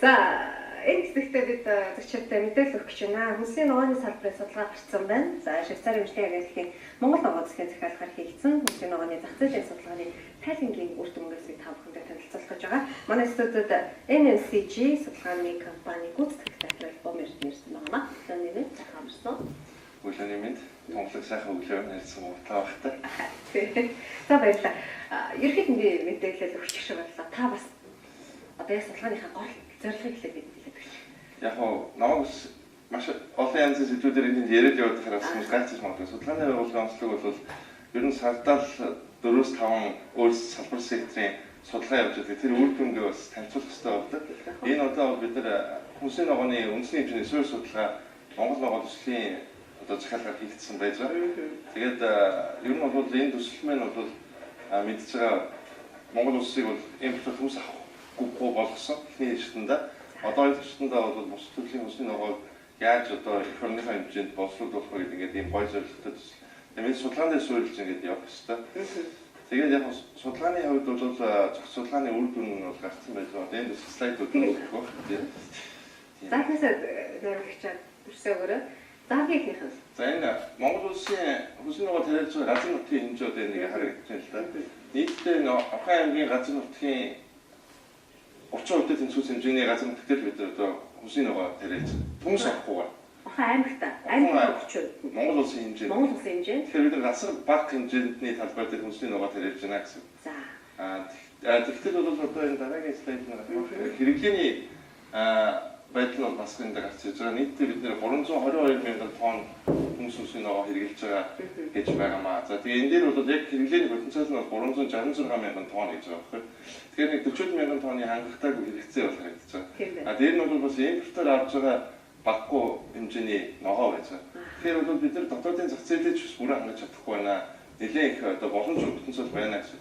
За энэ хэсэгтээ бид зочдтой мэдээлэл өгөх гэж байна. Хүнсний ногооны салбарын судалгаа гарсан байна. За Швейцарын эмчилгээ агентлагийн Монгол ногоо засгийн захиалгаар хийгдсэн хүнсний ногооны зах зээлийн судалгааны тайлангийн үр дүнээс та бүхэндээ танилцуулах гэж байгаа. Манай студид NNCG судалгааны компани гүйцэтгэгч Бомер ирсэн байна. Өглөөний мэнд хамарсан. Өглөөний мэнд томлог сайхан өглөө нэлсэн муутай багтай. За баярлалаа. Ерхэд ингээ мэдээлэл өгчих шиг байлаа. Та бас одоо яг судалгааныхаа гол зорилгыг хэлээд мэдээлэл өгч. Яг намайг маш олон янзын сэдвүүдээр энд яриад явах хараас хүмүүс гайхаж магадгүй. Судалгааны байгууллагын онцлог бол ер нь сардаа 4-5 өөр салбар секторын судалгаа явуулж байгаа. Тэр үр дүнгээ бас танилцуулах хэрэгтэй болдог. Энэ одоо бид нар хүнсний ногооны үндэсний хэмжээний суурь судалгаа Монгол ногоо төслийн одоо захиалгаар хийгдсэн байж байгаа. Тэгээд ер нь бол энэ төсөл маань бол мэдж байгаа Монгол улсыг бол импорт хүмүүс авахгүй болгосон эхний эрсдэндээ. Одоо эрсдэндээ бол бус төрлийн хүнсний ногоог яаж одоо эх орныхоо хэмжээнд боловсруулах вэ гэдэг ийм гой зорилготой төсөл. Тэгээд судалгааны суурилж ингэж явах хэрэгтэй. Тэгээд яг судалгааны хувьд бол зохиол судалгааны үр дүн нь бол гарсан байж байгаа. Энэ слайдууд нь өгөх байх. Заахнаас нэрвэгч төрсөөгөө заагийн нь. За энэ Монгол улсын хүнсний ногоо тариалж байгаа газар нутгийн хэмжээд энийг харагдаж байна л да. Нийтдээ Авхай аймгийн газар нутгийн 30% тэнцвүүс хэмжээний газар нутгаар бид одоо хүнсний ногоо тариалж хүмүүс авахгүйгээр. Авхай аймагта 30%. Монгол улсын хэмжээ. Монгол улсын хэмжээ. Тэгэхээр бид нар газар бага хэмжээний талбай дээр хүнсний ногоо тариалж байна гэсэн. За. Тэгэхээр бол одоо энэ дараагийн слайд дээр хэрэглээний байдал нь бас энэ гарч ирж байгаа. Нийтдээ бид нэр 322 мянган тонн хүнс хүнсний ногоо хэрэглэж байгаа гэж байгаамаа. За тэгээ энэ дээр бол яг хэрэглээний потенциал нь 366 мянган тонн гэж байгаа байхгүй. Тэгэхээр нэг 40 мянган тонны хангалтайг хэрэгцээ бол харагдаж байгаа. Дээр нь бол бас импортоор авж байгаа баггүй хэмжээний ногоо байж байгаа. Тэгэхээр бол бид нар дотоодын зах зээлээ ч бас бүрэн хангаж чадахгүй байна. Нэлээд их одоо боломж потенциал байна гэсэн.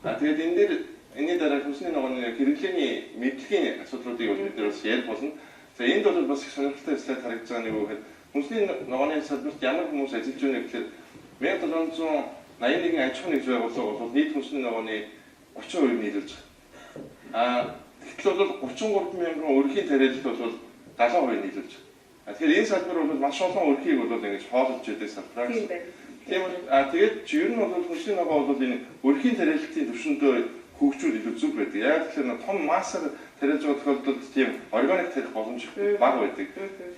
Тэгээд энэ дээр энэний дараа хүнсний ногооны хэрэглээний мэдлэгийн асуудлуудыг бол бид нар бас ярих болно. За энд бол бас их сонирхолтой слайд харагдаж байгаа нэг үг гэхэд хүнсний ногооны салбарт ямар хүмүүс ажиллаж байна гэхээр 1781 аж ахуйн нэгж байгууллага бол нийт хүнсний ногооны 30% нийлүүлж байгаа. Гэтэл бол 33 мянган өрхийн тариалалт бол 70% нийлүүлж байгаа. Тэгэхээр энэ салбар бол маш олон өрхийг бол ингэж хооллож байдаг салбар. Тийм үү. Тэгээд ер нь бол хүнсний ногоо бол энэ өрхийн тариалалтын түвшиндөө хөгжүүл илүү зүг байдаг. Яг тэгэхээр том массаар тариалж байгаа тохиолдолд тийм органик тарих боломж бага байдаг.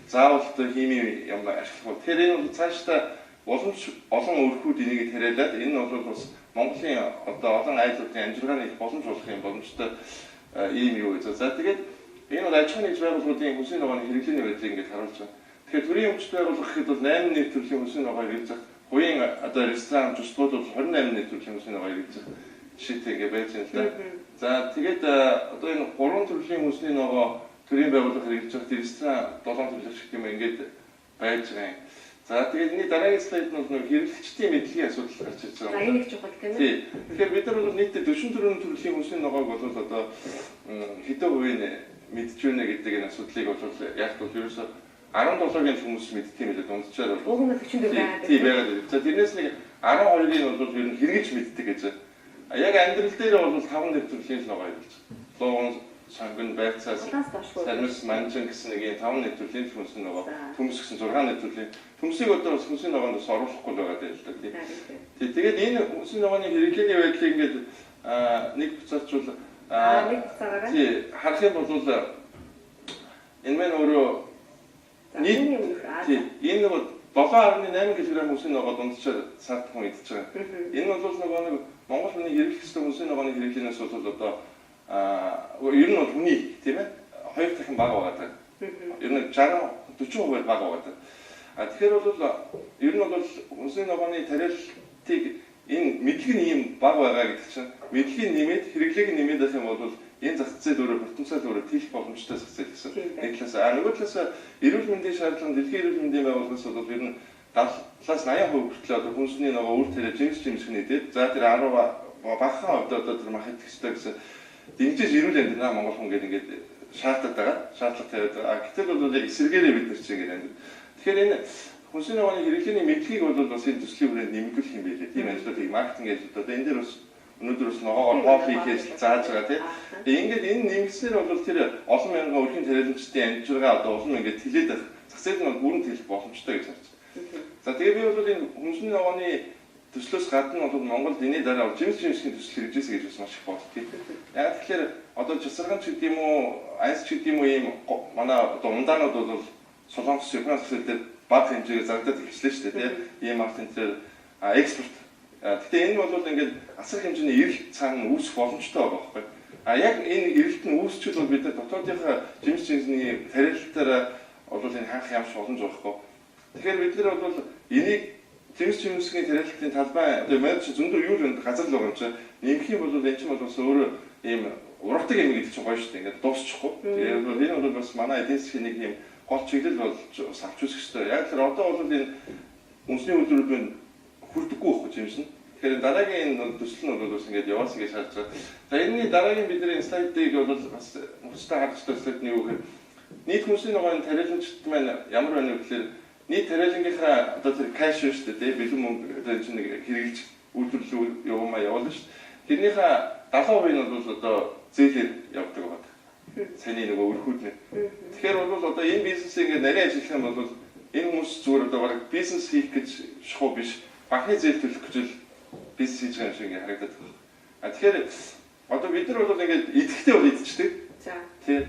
Заавал одоо химийн юм ашиглах. Тэгэхээр энэ бол цаашдаа боломж олон өрхүүд энийг тариалаад энэ нь бол бас Монголын одоо олон айлуудын амжилгааны боломж болох юм боломжтой ийм юу гэж. За тэгээд энэ бол аж ахуйн нэгж байгууллагын хүнсний ногооны хэрэглээний байдлыг ингэж харуулж байгаа. Тэгэхээр төрийн өмчт байгууллага гэхэд бол 8 нийт төрлийн хүнсний ногоо хэрэглэж байгаа. Хувийн одоо ресторан жишгүүд бол 28 нийт төрлийн хүнсний ногоо хэрэглэж байгаа. Жишээтэй ингэ байж байна л да. За тэгээд одоо энэ 3 төрлийн хүнсний ногоо төрийн байгууллага хэрэглэж байгаа ресторан 7 төрлийн шиг юм ингээд байж байгаа юм. За тэгээд энэ дараагийн слайд нь бол хэрэглэгчдийн мэдлэгийн асуудал гарч ирж байгаа. За энийг чухал тийм ээ. Тэгэхээр бид нар бол нийтдээ 44 төрлийн хүнсний ногоог бол одоо хэдэн хувийн мэдж байна гэдэг энэ асуудлыг бол яг бол ерөөсөө 17-гийн хүмүүс мэддэг юм билээ дундчаар бол. Уг нь 44 байгаа. Тийм байгаад байна. За тэрнээс нэг 12-ийн бол ер нь хэрэгж мэддэг гэж. Яг амьдрал дээр бол 5 төрлийн ногоо явуулж байгаа. Луун, сонгон, байцаас, сармис, манжин гэсэн нэг 5 төрлийн хүнсний ногоо, төмс гэсэн 6 төрлийн. Төмсийг одоо бас хүнсний ногоонд бас оруулахгүй байгаа дээ л да. Тэгээд энэ хүнсний ногооны хэрэглээний байдлыг ингээд нэг буцаачвал нэг буцаагаараа харах юм бол энэ мэн өөрөө нийт энэ бол 7.8 кг хүнсний ногоо дундчаар сард хүн идэж байгаа. Энэ бол нөгөө нэг Монгол хүний хэрэглэх ёстой хүнсний ногооны хэрэглэнээс бол одоо ер нь бол хүний тийм ээ 2 дахин бага байгаа. Ер нь 60-40% бага байгаа. Тэгэхээр бол ер нь бол хүнсний ногооны тариалалтыг энэ мэдлэг нь ийм бага байгаа гэдэг чинь мэдлэгийг нэмээд хэрэглээг нэмээд байх юм бол энэ зах зээл өөрөө потенциал өөрөө тийх боломжтой зах зээл гэсэн. Нэг талаас нөгөө талаас эрүүл мэндийн шаардлага дэлхийн эрүүл мэндийн байгууллагаас бол ер нь 70-аас 80% хүртэл одоо хүнсний ногоо үр тариа жимсэх нийтэд за тэр 10 багахан хувьд одоо тэр мах идэх хэрэгтэй гэсэн дэмжиж ирүүл амьдраа Монгол хүн гэдэг ингээд шаардлагатай байгаа. Шаардлага тавиад байгаа. Гэтэл бол яг эсэргээрээ бид нар чинь ингээд амьд. Тэгэхээр энэ хүнсний ногооны хэрэглээний мэдлэгийг бол бас энэ төслийн хүрээнд нэмэгдүүлэх юм байлээ. Тийм ажлуудыг маркетинг ажлууд одоо энэ дээр бас өнөөдрөөс ногоогоор хоол хийхээс зааж байгаа тийм. Тэгээ ингээд энэ нэмэгснээр бол тэр олон мянган өрхийн тариаланчдын амжиргаа одоо улам ингээд тэлээд байх. Зах зээл нь бүрэн тэлэх боломжтой гэж харж байна. За тэгээ би бол энэ хүнсний ногооны төслөөс гадна бол Монголд энэний дараа жимсгийн төсөл хэрэгжээсэ гэж бас маш их боддог. Яг тэгэхээр одоо Жисарган ч гэдэг юм уу, Айс ч гэдэг юм уу ийм манай одоо ундаанууд бол Солонгос, Японоос хэлээд бага хэмжээгээр зардаад эхэллээ шүү дээ тийм. Ийм арт энэ экспорт. Гэхдээ энэ бол ингээд асар хэмжээний эрэлт цаана үүсэх боломжтой байгаа байхгүй. Яг энэ эрэлт нь үүсчил бол бид дотоодынхаа жимсгийн тариалтаараа бол энэ ханх ямш боломж байхгүй. Тэгэхээр бид нар бол энийг жимсгийн тариалтын талбай одоо мэдээж зөндөө юу нэг газар л байгаа юм чинь нэмэх юм бол энэ чинь бол бас өөрөө ийм ургадаг юм гэдэг чинь гоё шүү дээ. Ингээд дуусчихгүй. Тэгээд энэ бол бас манай эдийн засгийн нэг юм гол чиглэл болж авч үзэх хэрэгтэй. Яг тэр одоо бол энэ үндэсний үйлдвэрүүд нь хүрдэггүй байхгүй жимс нь. Тэгэхээр дараагийн энэ төсөл нь бол бас ингээд яваасан гэж харж байгаа. За энэний дараагийн бидний слайдыг бол бас мөчтэй харж байгаа слайд нь юу гэхээр нийт хүнсний ногооны тариаланчид маань ямар байна вэ гэхээр нийт тариалангийнхаа одоо тэр кэш шүү дээ бэлэн мөнгө одоо чинь нэг хэрэгжилж үйлдвэрлэл явуулмаа явуулна шүү дээ. Тэрнийхээ 70% нь бол одоо зээлээр явдаг байгаа. Саний нөгөө өрхүүд нь. Тэгэхээр бол одоо энэ бизнесийг ингээд нарийн ажиллах юм бол энэ хүмүүс зүгээр одоо бараг бизнес хийх гэж шахуу биш банкны зээл төлөх гэж л бизнес хийж байгаа юм шиг ингээд харагдаад байна. Тэгэхээр одоо бид нар бол ингээд идэхтэй бол идчихдэг. За. Тэгээд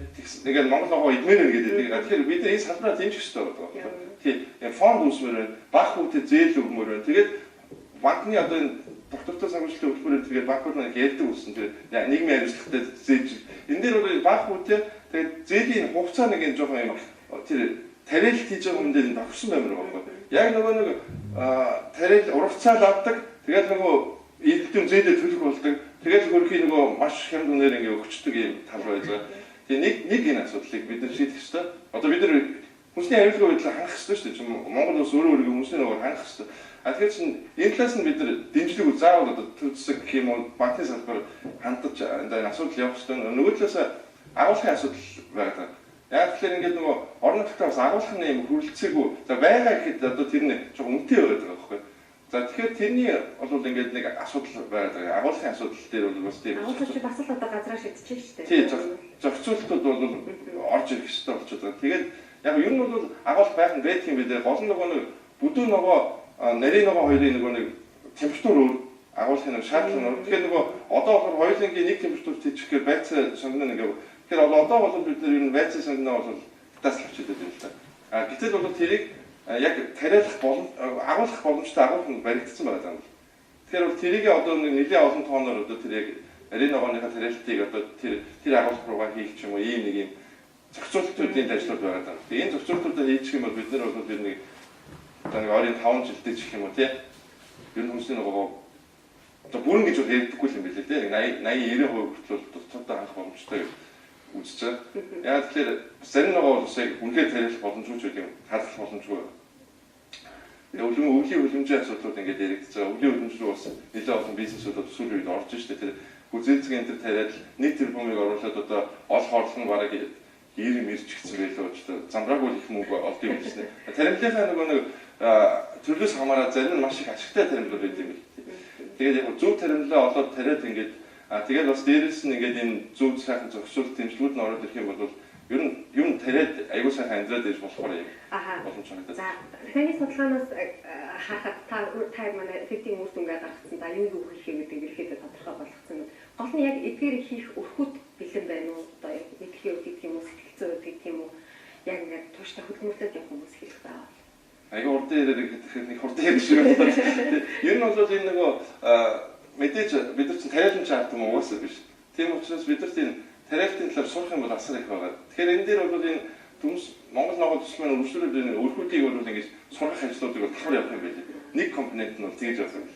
ингээд Монгол ногоо идмээр байна гэдэг. Тэгэхээр бид нар энэ салбараа дэмжих хэрэгтэй байна. Тийм фонд үүсмээр байна. Бага хүүтэй зээл өгмөр байна. Тэгээд банкны одоо энэ доктортой санхүүжилтийн хөтөлбөрөөр тэгээд банкуд нэг ярьдаг үсэн. Тэгээд нийгмийн хариуцлагатай зээлж. Энэ дээр бол бага хүүтэй тэгээд зээлийн хугацаа нэг юм жоохон юм тэр тариалт хийж байгаа хүндээ тохирсон баймир байгаа байхгүй. Яг нөгөө нэг тариал урагцаал авдаг. Тэгээд нөгөө эдгээр зээлээ төлөх болдог. Тэгээд хөрхийн нөгөө маш хямд үнээр ингээ өгчдөг юм тал байж байгаа. Тэгээд нэг энэ асуудлыг бид нар шийдэх ёстой. Одоо бид нар хүнсний аюулгүй байдлыг хангах ёстой шүү дээ. Монгол улс өөрөө өөрийгөө хүнсний ногоог хангах ёстой. Тэгэхээр чинь энэ талаас нь бид нар дэмжлэг заавал одоо төр засаг гэх юм уу банкны салбар хандаж энэ асуудал явах ёстой. Нөгөө талаас агуулгын асуудал байгаа. Яг тэгэхээр ингээд нөгөө орон нутгаас бас агуулгын юм хүрэлцээгүй. За байгаа гэхэд одоо тэр нь жоохон үнэтэй байгаад байгаа байхгүй. За тэгэхээр тэрний бол ингээд нэг асуудал байгаа. Агуулгын асуудал дээр бол бас тийм. Агуулгач бас л одоо газраа шийдчихэж шүү дээ. Тийм зохицуултууд бол орж ирэх хэрэгтэй болчиход байгаа. Тэгээд яг ер нь бол агуулга байх нь гэх юм бидээ гол нөгөө нэг бүдүү ногоо нарийн ногоо хоёрын нөгөө нэг температур өөр агуулгын нэг шаардлага өөр. Тэгэхээр нөгөө одоо болохоор хоёулангийн нэг температурт хийчихээр байцаа сонгоно нэг. Тэгэхээр одоо бол бид нар ер нь байцаа сонгоно бол тааслах хэрэгтэй юм л та. Гэтэл бол тэрийг яг тариалах агуулгах боломжтой агуулга нь баригдсан байгаа юм. Тэгэхээр бол тэрийг одоо нэлийн олон тооноор одоо тэр яг нарийн ногооныхаа тариалтыг одоо тэр агуулга руугаа хийх ч юм уу ийм нэг юм зохицуултуудын ажлууд байгаа даа. Тэгээ энэ зохицуултуудаа хийчих юм бол бид нар бол ер нь одоо нэг ойрын 5 жилдээ чих юм уу тий. Ер нь хүнсний ногоо одоо бүрэн гэж ярьдаггүй юм билээ тий. 80-90% хүртэл тотоо хангах боломжтой үзэж байгаа. Яг тэгэхээр зарим ногоо бол яг үнхээр тариалах боломжгүй ч юм хаалгах боломжгүй. Өвлийн хөлөмжийн асуудлууд ингээд яригдж байгаа. Өвлийн хөлөмж рүү бас нэлээд олон бизнесүүд сүүл үед орж штэ тэр үзэлцгийн энэ тариал нэг тэрбумыг оруулаад одоо ол хорлон бараг 90 мэрч гисэн байлаа ч замбраагүй их мөнгө олдсон юм байна. Тариаллынхаа нөгөө нэг төрлөөс хамаараа зарим нь маш их ашигтай тариалал байдаг юм байна. Тэгээд яг зөв тариаллаа олоод тариад ингээд тэгээд бас дээрээс нь ингээд энэ зөв сайхан зохицуулт дэмжлэгүүд нь ороод ирэх юм бол ер нь юм тариад аягүй сайхан амьдраад иж болохоор юм. Боломж байна. За таны судалгаанаас харахад та манай эффектийн үр дүнгээ гаргасан да юу хийх гэдэг ирэхэд тодорхой болгосон юм. Гол нь яг эдгээр хийх өрхөд бэлэн байна уу? Одоо яг эдгээр үгдэх юм уу, сэтгэлзөө үгдэх юм уу? Яг ингээд тууштай хөдөлмөрлөд явах хүмүүс хийх байгаа. Аягүй урдын яриад гэхэд нэг хурдан ярих шиг байна. Ер нь бол энэ нөгөө мэдээж бид нар чинь тариалан чарт юм угаасаа биш. Тийм учраас бид нар тийм тариалтын талаар сурах юм бол асар их байгаа. Тэгэхээр энэ дээр бол энэ түнс Монгол ногоо төсөл маань өргөжлөлөд энэ өрхүүдийг бол ингэж сурах ажлуудыг бол давхар явах юм байл. Нэг компонент нь бол тэгж явах юм.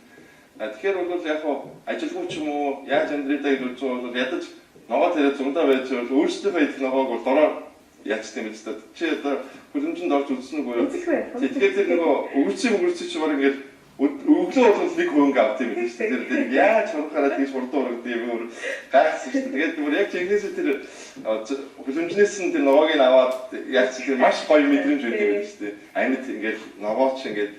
Тэгэхээр бол яг ажилгүй ч юм уу яаж амьдрийдаа гэж үзвэл бол ядаж ногоо тариад зундаа байж бол өөрсдийнхөө идэх ногоог бол дороо яачдаг юм байна. Чи одоо хөлөмжөнд орж үзсэн үгүй юу? Тэгэхээр тэр нөгөө өгөрцөг чи баг ингэж өглөө бол нэг хөнгө авт юм биш үү? Тэр яаж хурахаараа тэгж хурдан урагд юм өөр гайхсан шүү дээ. Тэгээд бүр яг чинээсээ тэр хөлөмжнээс нь тэр ногоог нь аваад яаж чи маш гоё мэдрэмж өгдөг юм шүү дээ. Амьд ингэж ногооч ингэж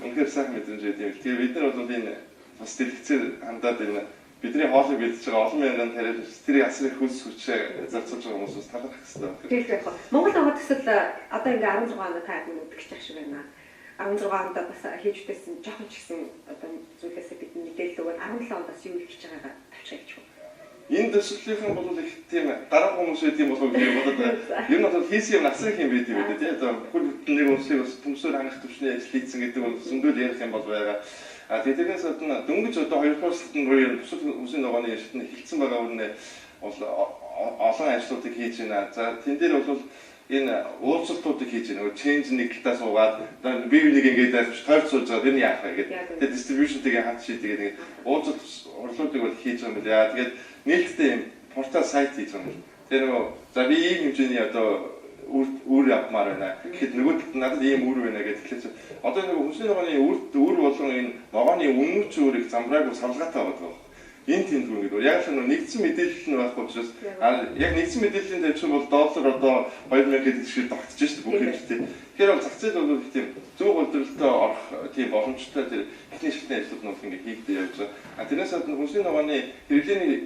үнэхээр сайхан мэдрэмж өгдөг юм. Тэгээд бид нар бол энэ бас дэлгэцээр хандаад энэ бидний хоолыг бэлдэж байгаа олон мянган тариалан тэрийг асар их хүс хүчээ зарцуулж байгаа хүмүүс талархах хэрэгтэй. Тийм яг Монгол байгаа төсөл одоо ингээ 16 онд та мэддэг ч шиг байна. 16 онд бас хийж үтсэн жоохон ч гэсэн одоо зүйлээсээ бид мэдээлэл өгөөд 17 онд бас юу хийж байгаагаа тавьчих гэж байна. Энэ төсөөлийнхэн бол их тийм дараа хүмүүс байд юм болов уу гэж бодоод ер нь бол хийсэн юм асар их юм байд юм байна тийм одоо бүхэл бүтэн нэг үнслийг бас төмсөөр хангах төвчний ажил хийсэн гэдэг бол зөндөл ярих юм бол байгаа. А тэгээс одоо дөнгөж одоо 2 дугаар шатны буюу бусад хүмүүсийн ногооны шатны эхэлсэн байгаа үнэ бол олон ажлуудыг хийж байна. За тэн дээр бол энэ уулзалтуудыг хийж байна. Change нэг талаас суугаад одоо бие биенийг ингээд тойрч сууж байгаа тэрний яах вэ гэдэг. Тэгээд distribution-ийг хат шийдэгээд ингээд уулзалт орлуудыг бол хийж байгаа юм байна. Тэгээд нээлттэй юм портал сайт хийж байгаа юм. Тэр нөгөө за би ийм хэмжээний одоо үр явмаар байна. Гэхэд нөгөө талд надад ийм үр байна гэж тэгэхээр одоо нөгөө хүнсний ногооны үр болон энэ ногооны өмнөч үрийг замбрааг салгаатай байгаа. Энэ тэнд үг гэдэг. Яг л нэгдсэн мэдээлэл нь байхгүй учраас яг нэгдсэн мэдээллийн тавьчих бол доллар одоо 2000 гэдэг шиг тогтож шүү дээ бүх хэмжээтэй. Тэгэхээр бол зах зээл бол тийм зөв өдрөлтөд орох тийм боломжтой тэр эхний шатны ажлууд нь ингээд хийгдэж явж байгаа. А тэрнээс гадна хүнсний ногооны хэрэглээний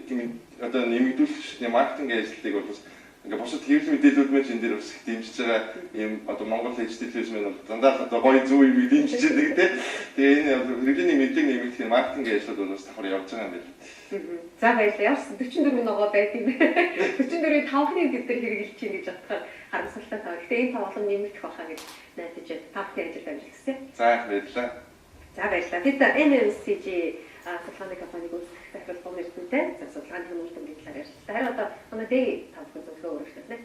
одоо нэмэгдүүлэгчний маркетинг ажлыг бол бас ингээ бусад хэвлэл мэдээлүүд мэж энэ дээр бас их дэмжиж байгаа юм одоо Монгол HTTP-с мэн бол дандаа одоо гоё зөв юм дэмжиж байгаа тийм. Тэгээ энэ хэрэглээний мэдлэг нэмэгдэх маркетинг ажлууд бол бас давхар явж байгаа юм байна. За баярлалаа. Ямар 44 ногоо байт юм бэ? 44-ийн 5-ны бид нар хэрэгжилж чинь гэж бодохоор харамсалтай таа. Гэтэ энэ 5 олон нэмэгдэх байхаа гэж найдаж 5-ны ажил амжилтсан. За баярлалаа. За баярлалаа. Бид NMCG судалгааны компаниг үүсгэх захирал Бомэрдэнтэй судалгааны хүмүүстэн талаар ярьсан. Харин одоо манай дээг 5 хүн зөвхөн өөрчлөлт